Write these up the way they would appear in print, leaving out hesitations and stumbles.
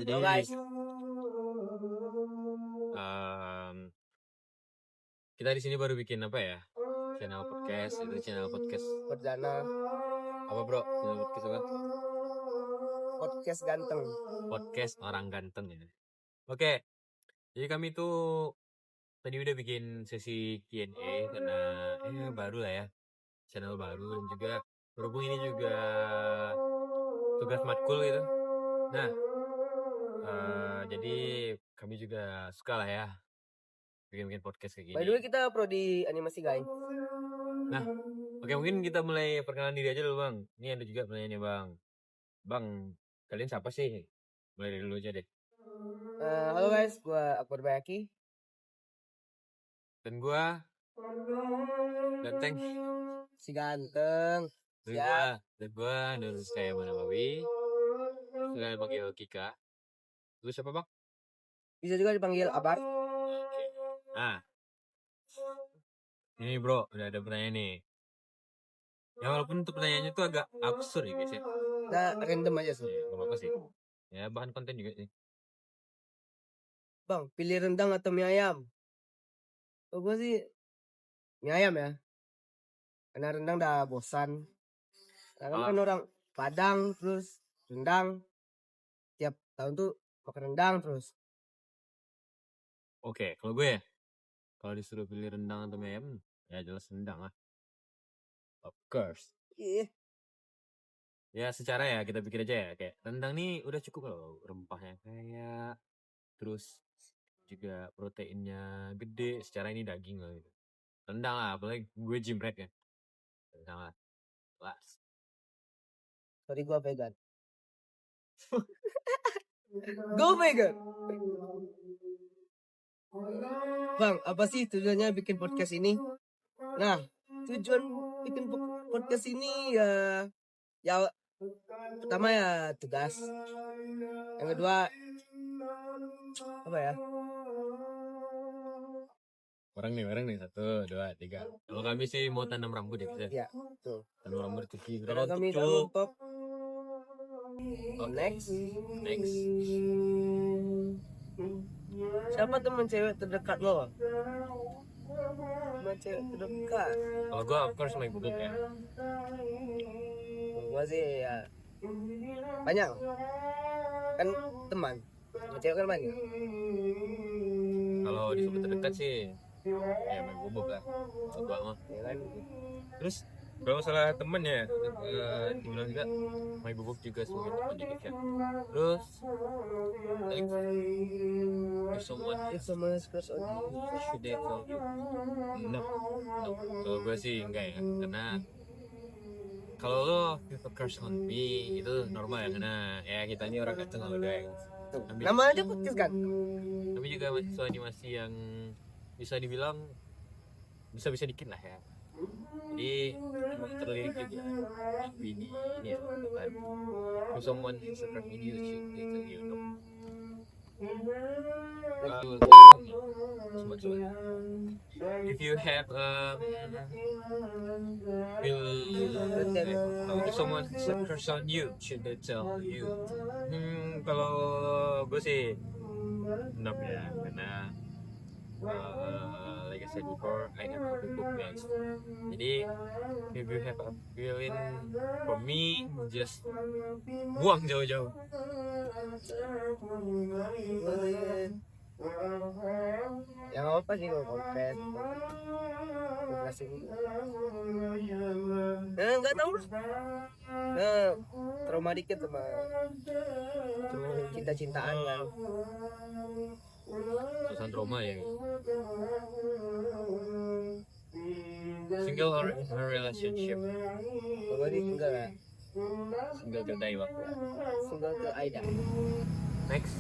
Jadi guys, kita di sini baru bikin apa ya? Channel podcast, itu channel podcast perdana apa bro? Channel podcast apa? podcast ganteng. Podcast orang ganteng ya. Oke, jadi kami tuh tadi udah bikin sesi Q&A karena baru lah ya, channel baru dan juga berhubung ini juga tugas matkul gitu. Nah, jadi kami juga suka lah ya bikin podcast kayak gini. By the way, kita prodi animasi guys. Nah, oke, mungkin kita mulai perkenalan diri aja dulu bang. Ini ada juga pertanyaannya bang. Bang, kalian siapa sih? Mulai dari dulu aja deh. Halo guys, gua Akbar Bayaki. Dan gua Ganteng. Si ganteng. Dan gua Nurul Saya Manawawi. Sudah panggil Kika. Lu siapa bang? Bisa juga dipanggil Abar. Nah, ini bro, udah ada pertanyaan nih. Ya walaupun untuk pertanyaannya tuh agak absurd ya guys ya. Nah, random aja sih. Ya, gak apa-apa sih. Ya bahan konten juga sih. Bang, pilih rendang atau mie ayam? Oh, gua sih mie ayam ya. Karena rendang udah bosan. Karena kan orang Padang terus rendang. Tiap tahun tuh makan rendang terus. Oke, kalau gue ya, kalau disuruh pilih rendang atau mie ayam, ya jelas rendang lah. Of course. Ya secara ya kita pikir aja ya, kayak rendang nih udah cukup loh rempahnya kayak, terus juga proteinnya gede, secara ini daging loh gitu. Rendang lah, apalagi gue gym rat kan. Rendang lah, kelas. Sorry, gua vegan. Go vegan. Bang, apa sih tujuannya bikin podcast ini? Nah, tujuan bikin podcast ini ya pertama ya tugas. Yang kedua apa ya? Orang nih 1, 2, 3. Kalau kami sih mau tanam rambut ya guys. Iya, tuh. Tanam rambut cuci. Karena kami untuk next. Siapa teman cewek terdekat lo? Teman cewek terdekat. Kalau gue of course main bubuk ya. Gua sih ya banyak. Kan teman. Teman cewek kan banyak. Kalau disebut terdekat sih ya main bubuk lah. Kalau gue mah. Ya kan? Terus kalau masalah temen ya, dibilang juga main bubuk juga sebagai teman juga kan. Terus If someone is crush on you, should they tell you? No. Kalau gue sih enggak ya, karena kalau lo have a crush on me itu normal ya, karena ya kita ini orang ganteng lah udah ya. Nama aja podcast kan? Kami juga mahasiswa animasi yang bisa dibilang bisa dikit lah ya. Jadi emang terlirik juga ini ya kan. If someone is a crush on you, should they tell you? No. If you have if someone has a crush on you, should they tell you? Kalau gue sih no ya, karena like I said before, I have a big book guys. Jadi if you have a feeling for me, just buang jauh-jauh. Yang apa sih kalau konten? Nggak tahu. Trauma dikit sama cinta-cintaan kan. Susan trauma ya. Single or in a relationship? Kalau ini enggak lah. Single ke Daiwa. Single ke Aida. Next.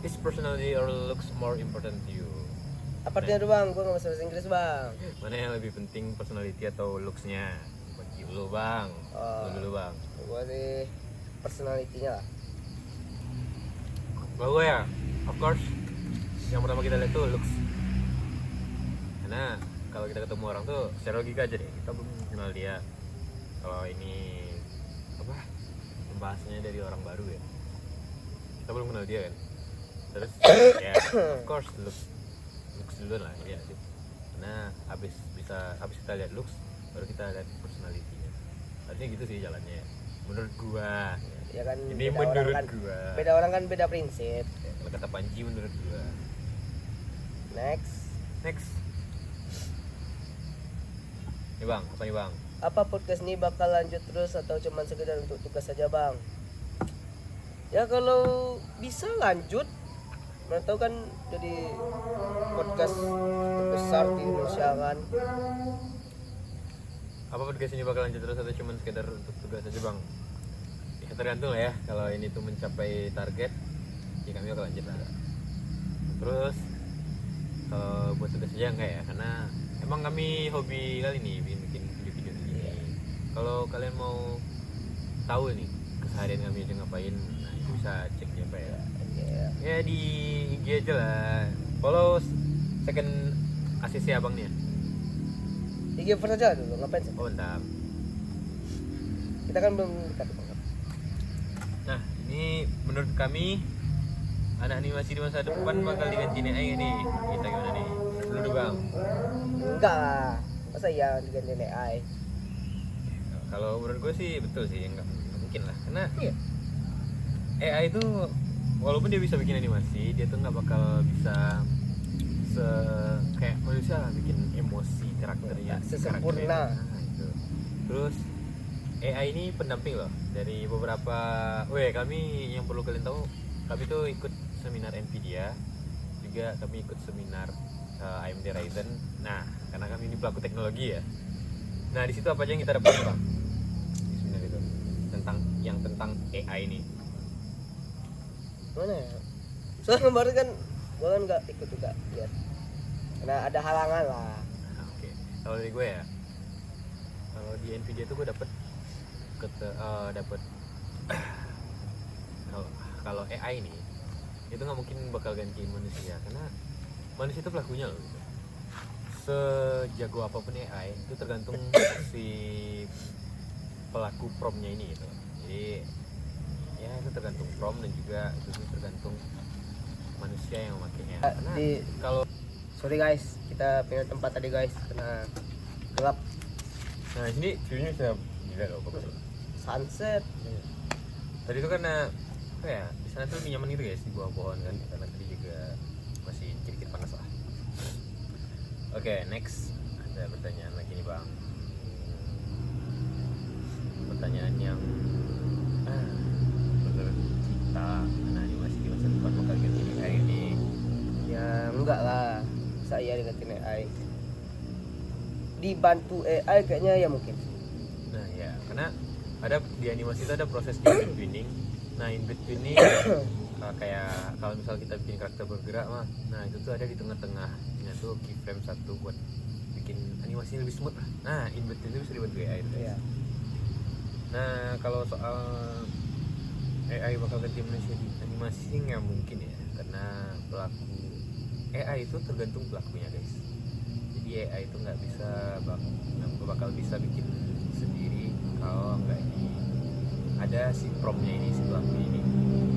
Is personality or looks more important to you? Apa artinya tuh bang? Gue nggak bisa bahasa Inggris bang. Mana yang lebih penting, personality atau looksnya? Bagi lu bang. Lu dulu bang. Gue sih personality-nya lah. Kalau gue ya, of course, yang pertama kita lihat tuh looks. Karena kalau kita ketemu orang tuh secara logika aja deh, kita belum kenal dia. Kalau ini apa? pembahasannya dari orang baru ya. Kita belum kenal dia kan. Terus ya of course looks dulu lah ya sih. Nah habis kita lihat looks baru kita lihat personality-nya. Harusnya gitu sih jalannya ya. Menurut gua. Ya kan Ini beda menurut orang kan, gua. beda orang kan beda prinsip. Ya, kalau kata Panji menurut gua. Next. Nih bang, apa nih bang? Apa podcast ini bakal lanjut terus atau cuman sekedar untuk tugas saja bang? Ya kalau bisa lanjut, mana tahu kan jadi podcast terbesar di Indonesia kan. Apa podcast ini bakal lanjut terus atau cuma sekedar untuk tugas saja bang? Ya tergantung lah ya. Kalau ini tuh mencapai target, ya kami bakal lanjut lah. Terus kalau buat tugas saja enggak ya, karena emang kami hobi kali ini bikin video-video ini. Kalau kalian mau tahu nih keseharian kami aja ngapain, nah itu bisa cek di apa ya? Ya di IG aja lah. Follow second ACC abang nih ya. IG first aja dulu, ngapain sih? Oh bentar. Kita kan belum dekat banget. Nah ini menurut kami anak animasi di masa depan bakal diganti AI nih. Kita gimana nih? Dulu bang. Enggak lah, masa iya diganti AI? Kalau menurut gue sih betul sih, nggak mungkin lah. Karena AI itu walaupun dia bisa bikin animasi, dia tuh nggak bakal bisa kayak manusia lah bikin emosi karakternya. Sesempurna. Nah, itu. Terus AI ini pendamping loh dari beberapa. Kami yang perlu kalian tahu, kami tuh ikut seminar Nvidia, juga kami ikut seminar AMD Ryzen. Nah, karena kami ini pelaku teknologi ya. Nah, di situ apa aja yang kita dapat bang? Di seminar itu tentang AI ini. Mana ya? Soalnya kemarin kan gua kan nggak ikut juga lihat. Karena ada halangan lah. Nah, oke. Kalau dari gue ya, kalau di Nvidia tuh gue dapet kalau AI ini itu nggak mungkin bakal gantiin manusia, karena manusia itu pelakunya loh gitu. Sejago apapun AI itu tergantung si pelaku promnya ini gitu. Jadi ya itu tergantung prom dan juga itu tergantung manusia yang memakainya. Karena kalau Sorry guys, kita pindah tempat tadi guys karena gelap. nah ini view-nya bisa gila loh bagus. Sunset. Tadi itu karena apa ya, di sana tuh lebih nyaman gitu guys di bawah pohon kan, karena tadi juga masih sedikit panas lah. Oke, next ada pertanyaan lagi nih bang. Pertanyaan yang menurut kita anak animasi di masa depan bakal ganti AI ini. Ya enggak lah, saya digantiin AI. Dibantu AI kayaknya ya mungkin. Nah ya, karena ada di animasi itu ada proses in betweening. Nah in between ini kayak kalau misal kita bikin karakter bergerak mah, nah itu tuh ada di tengah-tengahnya tuh keyframe satu buat bikin animasinya lebih smooth lah. Nah in between itu bisa dibantu AI itu. Iya. Nah kalau soal AI bakal ganti manusia di animasi sih nggak mungkin ya, karena pelaku AI itu tergantung pelakunya guys. Jadi AI itu nggak bakal bisa bikin sendiri kalau nggak ada si promnya ini, si pelaku ini.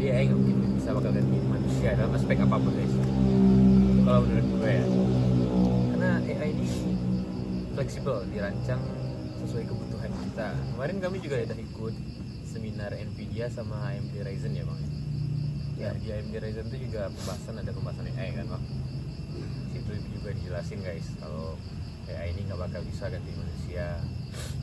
Jadi AI nggak mungkin bisa bakal ganti manusia dalam aspek apapun guys. Itu kalau menurut gue ya, karena AI ini fleksibel, dirancang sesuai kebutuhan kita. Kemarin kami juga udah ikut seminar Nvidia sama AMD Ryzen ya bang. Ya di AMD Ryzen itu juga ada pembahasan AI kan bang. Situ juga dijelasin guys kalau AI ini nggak bakal bisa ganti manusia.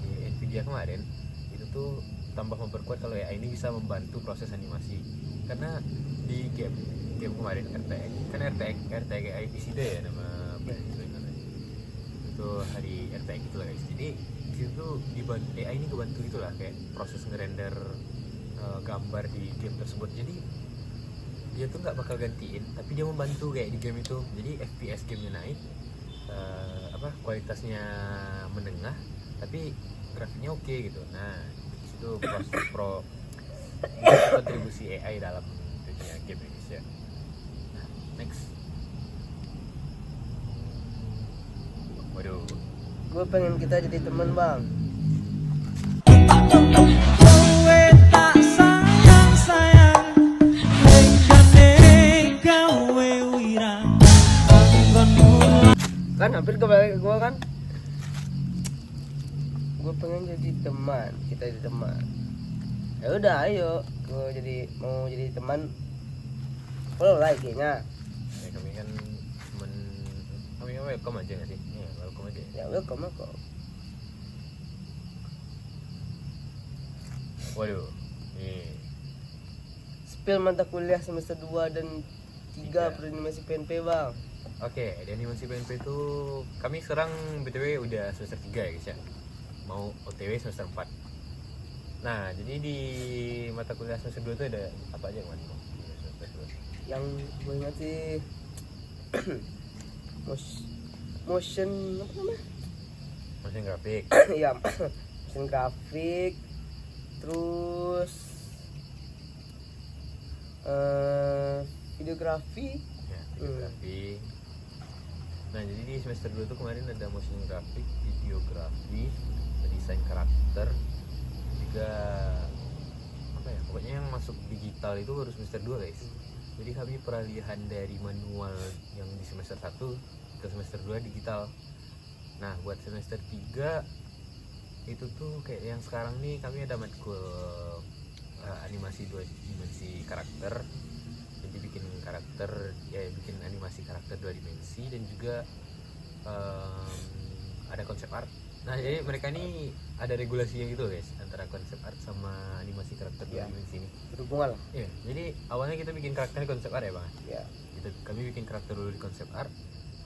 Di Nvidia kemarin itu tuh tambah memperkuat kalau AI ini bisa membantu proses animasi, karena di game kemarin RTX kan RTX IPC ya nama itu hari RTX itu lah guys. Jadi itu AI ini kebantu itulah kayak proses ngerender gambar di game tersebut. Jadi dia tuh nggak bakal gantiin, tapi dia membantu kayak di game itu. Jadi FPS gamenya naik, kualitasnya menengah, tapi grafiknya oke gitu. Nah itu kontribusi AI dalam dunia game Indonesia. Nah, next. Waduh. Gue pengen kita jadi teman bang. hampir kembali ke gue kan, gue pengen jadi teman, kita jadi teman. Ya udah ayo, gue mau jadi teman, follow lah IG-nya. Ya, kami kan welcome aja nggak sih? Ya welcome aja. Ya welcome kok. Waduh, nih Spill mata kuliah semester 2 dan 3 Tiga. beranimasi PNP bang. Oke, di animasi PNP itu kami sekarang BTW udah semester 3 ya guys ya. Mau OTW semester 4. Nah, jadi di mata kuliah semester 2 itu ada apa aja Mas? Semester 2. Yang gue ingat sih motion apa namanya? Motion grafik. Ya, motion grafik, terus videografi. Ya, videografi. Nah, jadi di semester 2 tuh kemarin ada motion grafik, videografi, desain karakter, juga apa ya? Pokoknya yang masuk digital itu baru semester 2, guys. Jadi kami peralihan dari manual yang di semester 1 ke semester 2 digital. Nah, buat semester 3 itu tuh kayak yang sekarang nih kami ada matkul animasi 2 dimensi karakter. Jadi bikin karakter, ya bikin animasi karakter 2 dimensi dan juga ada konsep art. Nah, jadi mereka ini ada regulasinya gitu guys, antara konsep art sama animasi karakter 2 dimensi ini. Berhubungan lah. Iya, jadi awalnya kita bikin karakternya konsep art ya bang. Ya. Kami bikin karakter dulu di konsep art.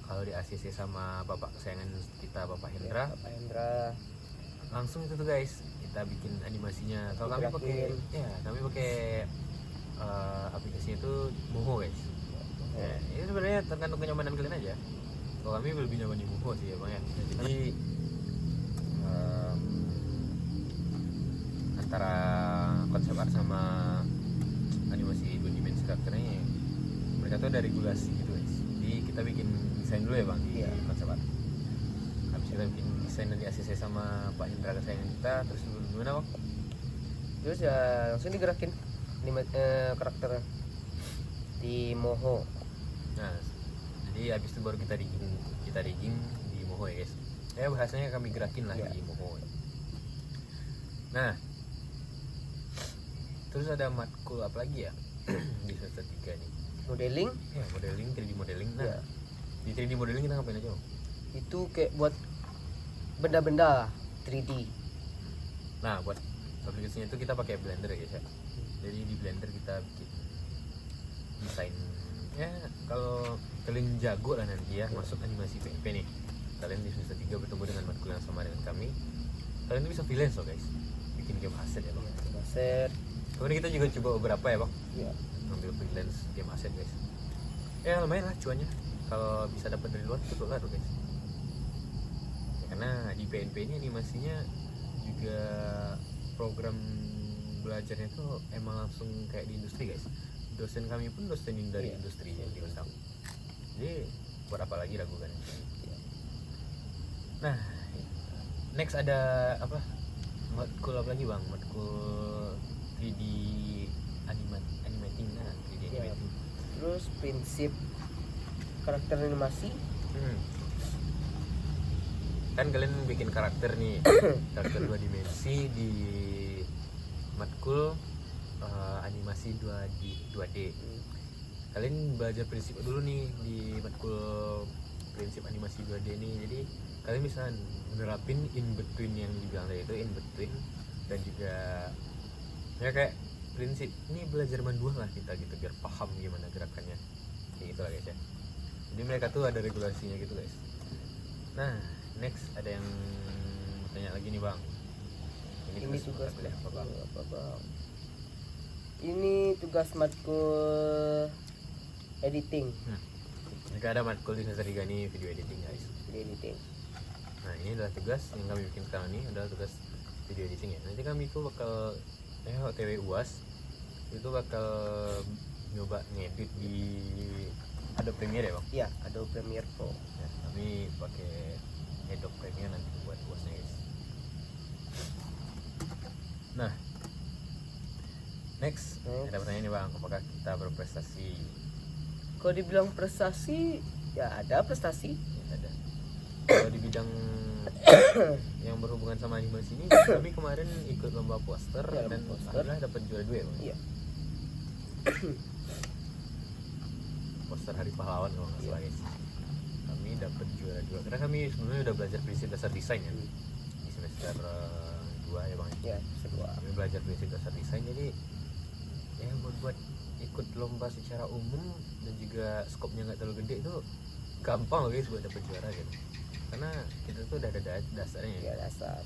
Kalau di ACC sama bapak kesayangan kita, Bapak Hendra, Bapak Hendra. langsung itu tuh guys, kita bikin animasinya. Kalau kami pakai, ya kami pakai aplikasinya itu Moho guys. Ya, ini sebenarnya tergantung kenyamanan kalian aja. Kalau kami lebih nyaman di Moho sih ya bang ya. Jadi antara konsep art sama animasi 2 dimensi karakternya, mereka tuh ada regulasi gitu guys. Jadi kita bikin desain dulu ya bang di konsep art. Habis kita bikin desain di ACC sama Pak Hendra kesayangan kita, terus gimana bang? Terus ya langsung digerakin karakternya di Moho. Nah, jadi habis itu baru kita rigging di Moho ya guys. Ya bahasanya kami gerakin lah di Moho. Nah, terus ada matkul apa lagi ya di semester 3 nih? Modeling. Ya, modeling, 3D modeling. Nah, di 3D modeling kita ngapain aja bang? Itu kayak buat benda-benda 3D. Nah, buat aplikasinya itu kita pakai Blender ya guys ya. Jadi di Blender kita bikin desain. Ya, kalau kalian jago lah nanti ya masuk animasi PNP nih, kalian di semester 3 bertemu dengan matkul yang sama dengan kami, kalian tuh bisa freelance loh guys, bikin game asset ya bang. Asset. Kemudian kita juga coba beberapa ya bang, Ya. ambil freelance game asset guys. Ya lumayan lah cuannya, kalau bisa dapat dari luar betul lah tuh guys. Ya, karena di PNP ini animasinya juga program belajarnya tuh emang langsung kayak di industri guys. Dosen kami pun dosen dari industri yang diundang. Jadi buat apa lagi ragukan? Nah, next ada apa? Matkul apa lagi bang? Matkul 3D animating, nah 3D animating. Terus prinsip karakter animasi. Kan kalian bikin karakter nih, karakter 2 dimensi di matkul animasi 2D. Kalian belajar prinsip dulu nih di matkul prinsip animasi 2D nih. Jadi kalian bisa menerapin in between yang dibilang tadi itu, in between, dan juga ya kayak prinsip ini belajar manual lah kita gitu biar paham gimana gerakannya. Kayak gitu lah guys ya. Jadi mereka tuh ada regulasinya gitu guys. Nah, next ada yang tanya lagi nih bang. Ini tugas apa bang? Ini tugas matkul editing. Jika ada matkul di semester 3 nih video editing guys. Video editing. Nah ini adalah tugas yang kami bikin sekarang ini, adalah tugas video editing ya. Nanti kami itu bakal OTW UAS itu bakal nyoba ngedit di Adobe Premiere ya bang? Iya, Adobe Premiere Pro. Ya, kami pakai Adobe Premiere nanti buat UASnya guys. Nah, next ada pertanyaan nih bang, apakah kita berprestasi? Kalau dibilang prestasi, ya ada prestasi. Ya, ada. Kalau di bidang yang berhubungan sama animasi ini, kami kemarin ikut lomba poster Ya, dan poster. alhamdulillah dapat juara 2 ya, Bang? Iya. Poster Hari Pahlawan kalau nggak salah guys. Kami dapat juara 2 karena kami sebenarnya udah belajar prinsip dasar desain ya di semester 2 ya Bang. Ya, kedua. Kami belajar prinsip dasar desain, jadi ya buat ikut lomba secara umum dan juga skopnya nggak terlalu gede itu gampang loh guys buat dapet juara gitu, karena kita tuh udah ada dasarnya Ya, ya. dasar.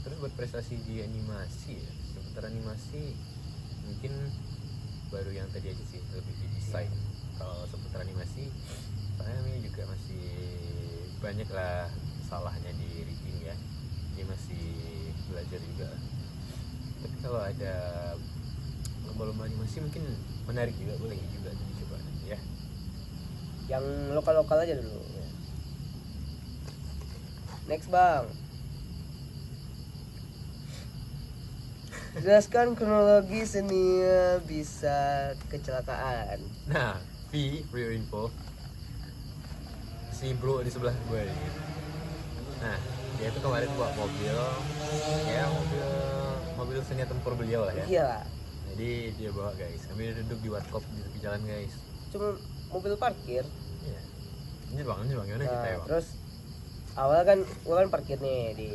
Terus buat prestasi di animasi ya, seputar animasi mungkin baru yang tadi aja sih, lebih di desain. Kalau seputar animasi soalnya kami juga masih banyak lah salahnya di rigging ya, jadi masih belajar juga. Tapi kalau ada lomba-lomba animasi mungkin menarik juga, boleh juga dicoba nanti ya. Yang lokal-lokal aja dulu. Ya. Next Bang. Jelaskan kronologi senior bisa kecelakaan. Nah, for your info, si bro di sebelah gue ini. Nah, dia itu kemarin bawa mobil, ya mobil seni tempur beliau lah ya. Iya. Jadi dia bawa guys, kami duduk di warkop di tepi jalan guys. Cuma mobil parkir. Iya. Ini bang gimana kita ya bang? Terus awal kan gua kan parkir nih di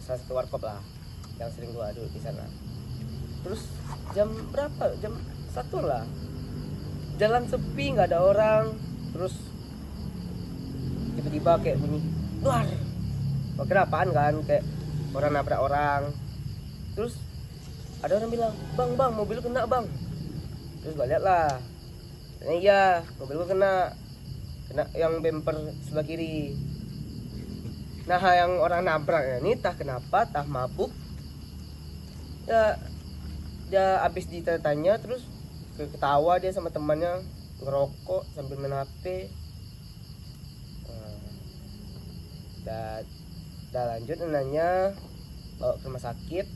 salah satu warkop lah yang sering gua adu di sana. Terus jam berapa? Jam 1 lah. Jalan sepi, nggak ada orang. Terus tiba-tiba kayak bunyi luar. Gua kira apaan kan, kayak orang nabrak orang. Terus ada orang bilang, bang mobil kena bang. Terus gua lihat lah. Ternyata iya, mobil gua kena yang bumper sebelah kiri. Nah yang orang nabraknya ini tah kenapa, tah mabuk. Dia habis ditanya terus ketawa dia sama temannya ngerokok sambil main HP. Dah lanjut nanya bawa ke rumah sakit.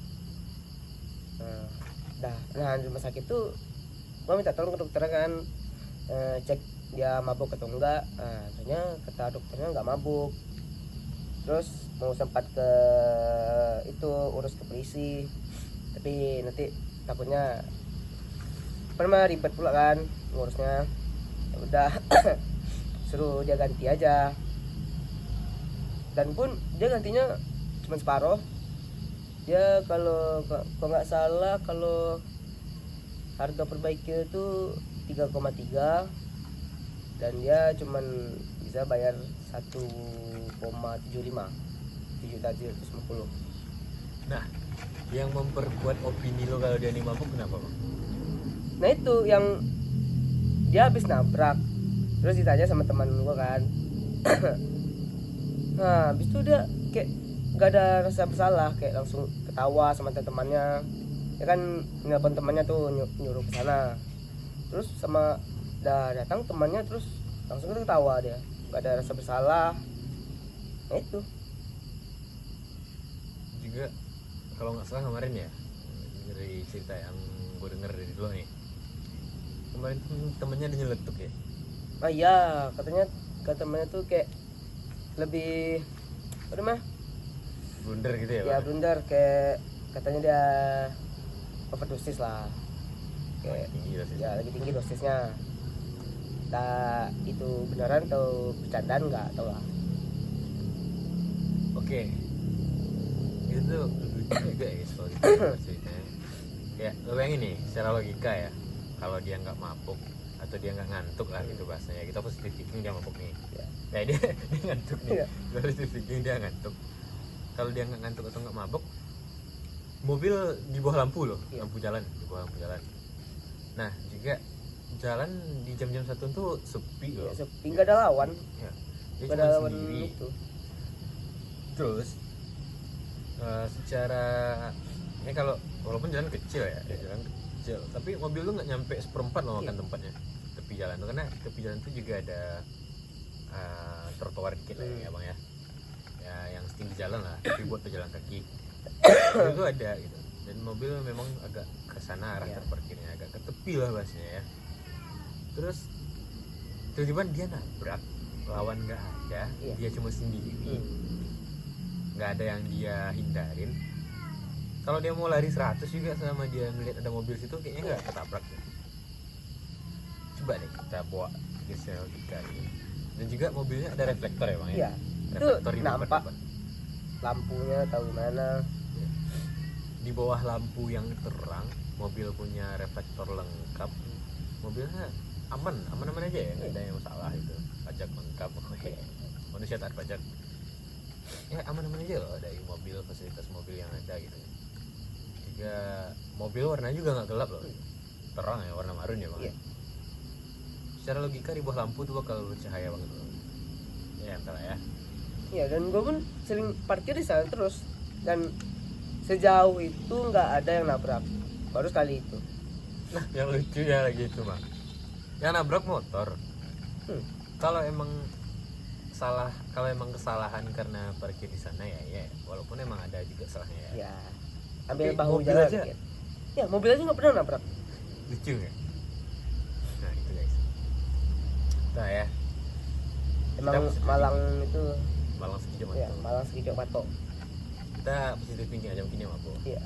Nah di rumah sakit tuh gua minta tolong ke dokter kan, cek dia mabuk atau enggak. Ternyata kata dokternya enggak mabuk. Terus mau sempat ke itu urus ke polisi, tapi nanti takutnya pernah ribet pula kan ngurusnya. Ya udah suruh dia ganti aja, dan pun dia gantinya cuma separuh. Dia kalau nggak salah kalau harga perbaiki itu 3,3 dan dia cuman bisa bayar 1,75 7.750. Nah, yang memperkuat opini lo kalau dia ini mabuk kenapa bang? Nah itu yang dia habis nabrak, terus ditanya sama teman gua kan. Nah habis itu dia kayak gak ada rasa bersalah, kayak langsung ketawa sama temannya. Ya kan nelpon temannya tuh nyuruh ke sana. Terus sama datang temannya terus langsung ketawa dia, gak ada rasa bersalah. Nah itu juga kalau nggak salah kemarin ya, dari cerita yang gue denger dari lo nih, kemarin tuh temennya ada nyeletuk ya. iya katanya temannya tuh kayak lebih apa namanya, Blunder gitu ya ya bang? blunder, kayak katanya dia overdosis lah, kayak Tinggi lah sih. ya lagi tinggi dosisnya. Itu beneran atau bercandaan nggak tahu lah. Oke, itu tuh lucu juga ya soal itu ceritanya. Ya lo bayangin nih secara logika ya, kalau dia nggak mabuk atau dia nggak ngantuk lah gitu bahasanya, kita positif thinking dia mabuk nih Ya. ya, dia ngantuk nih. Iya. Positif thinking dia ngantuk. Kalau dia nggak ngantuk atau nggak mabuk, mobil di bawah lampu loh, Iya. lampu jalan, di bawah lampu jalan. Nah juga jalan di jam-jam 1 tuh sepi loh. Ya, sepi, nggak ada lawan, Ya, dia nggak cuma ada lawan sendiri. itu. Terus secara ini kalau walaupun jalan kecil ya, jalan kecil, tapi mobil lu nggak nyampe 1/4 loh makan tempatnya tepi jalan tuh, karena tepi jalan tuh juga ada trotoar dikit lah ya bang ya, ya yang setinggi jalan lah, tapi buat pejalan kaki itu ada gitu. Dan mobil memang agak ke sana arah terparkirnya, agak ke tepi lah bahasanya ya. Terus tiba-tiba dia nabrak lawan nggak ada, Iya. dia cuma sendiri, Hmm. nggak ada yang dia hindarin. Kalau dia mau lari 100 juga sama dia ngeliat ada mobil situ kayaknya nggak ketabrak deh. Coba deh kita bawa geser logika ini. Dan juga mobilnya ada reflektor ya bang ya. Iya. Reflektor Itu di nampak. depan. Lampunya tahu mana. Di bawah lampu yang terang, mobil punya reflektor lengkap. Mobilnya aman aja ya, nggak ada yang salah itu. Pajak lengkap, manusia taat pajak. Ya aman aja loh dari mobil, fasilitas mobil yang ada gitu. Juga mobil warnanya juga nggak gelap loh, terang ya, warna marun ya bang. Iya. Secara logika di bawah lampu tuh bakal bercahaya banget loh. Ya entahlah ya. Iya, dan gue pun sering parkir di sana terus, dan sejauh itu nggak ada yang nabrak, baru sekali itu. Nah yang lucu ya lagi itu bang, yang nabrak motor. Kalau emang kesalahan karena parkir di sana ya walaupun emang ada juga salahnya ya. Ya, ambil Tapi bahu mobil jalan aja. dikit. Ya, mobil aja nggak pernah nabrak. Lucu nggak? Nah itu guys. Nah ya, Emang positif Malang itu, Malang sekejap ya mantap. Malang sekejap patok. Kita positif thinking aja mungkin ya Mabo. Iya.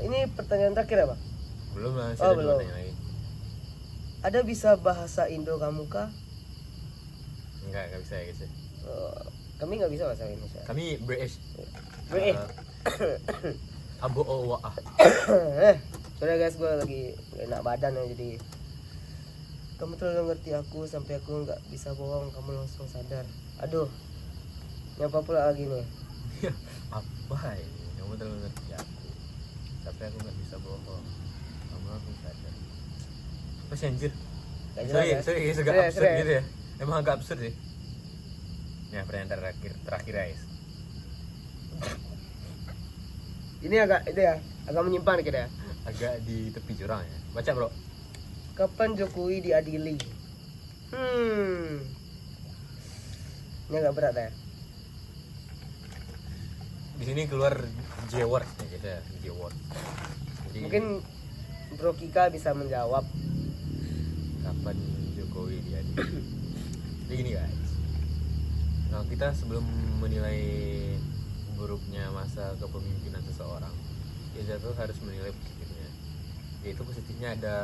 Ini pertanyaan terakhir ya, Bang? Belum lah, Oh, saya ada belum. tanya lagi. Ada bisa bahasa Indo kamu kah? Enggak bisa ya guys ya. Kami nggak bisa bahasa Indonesia. Kami British. British. Abo owa. Soalnya guys, gue lagi gak enak badan ya, jadi kamu terlalu ngerti aku sampai aku nggak bisa bohong, kamu langsung sadar. Aduh, nyapa pula lagi nih. Apa ini? Kamu terlalu ngerti aku. Tapi aku nggak bisa bohong. Kamu langsung sadar. Apa sih anjir? Gak jelas ya. Sorry, agak Serius, absurd serius. gitu ya. Emang agak absurd sih. Ya, pertanyaan terakhir guys. Ini agak itu ya, agak menyimpang dikit ya. Agak di tepi jurang ya. Baca bro. Kapan Jokowi diadili? Ini agak berat ya. Di sini keluar J-word ya gitu ya, J-word. Jadi, Mungkin Bro Kika bisa menjawab. kapan Jokowi diadili? Jadi gini guys. Nah, kita sebelum menilai buruknya masa kepemimpinan seseorang, kita tuh harus menilai positifnya. Yaitu positifnya ada